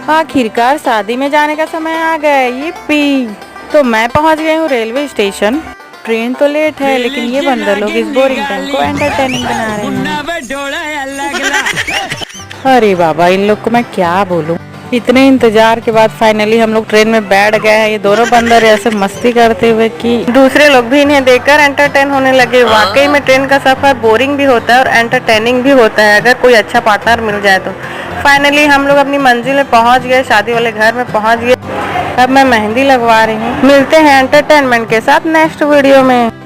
आखिरकार शादी में जाने का समय आ गया। yippee! तो मैं पहुंच गई हूँ रेलवे स्टेशन। ट्रेन तो लेट है लेकिन ये बंदर लोग इस बोरिंग टाइम को एंटरटेनिंग बना रहे हैं। अरे बाबा, इन लोग को मैं क्या बोलूं। इतने इंतजार के बाद फाइनली हम लोग ट्रेन में बैठ गए हैं। ये दोनों बंदर ऐसे मस्ती करते हुए कि दूसरे लोग भी इन्हें देखकर एंटरटेन होने लगे। वाकई में ट्रेन का सफर बोरिंग भी होता है और एंटरटेनिंग भी होता है अगर कोई अच्छा पार्टनर मिल जाए तो। फाइनली हम लोग अपनी मंजिल में पहुंच गए, शादी वाले घर में पहुंच गए। अब मैं मेहंदी लगवा रही हूँ। मिलते हैं एंटरटेनमेंट के साथ नेक्स्ट वीडियो में।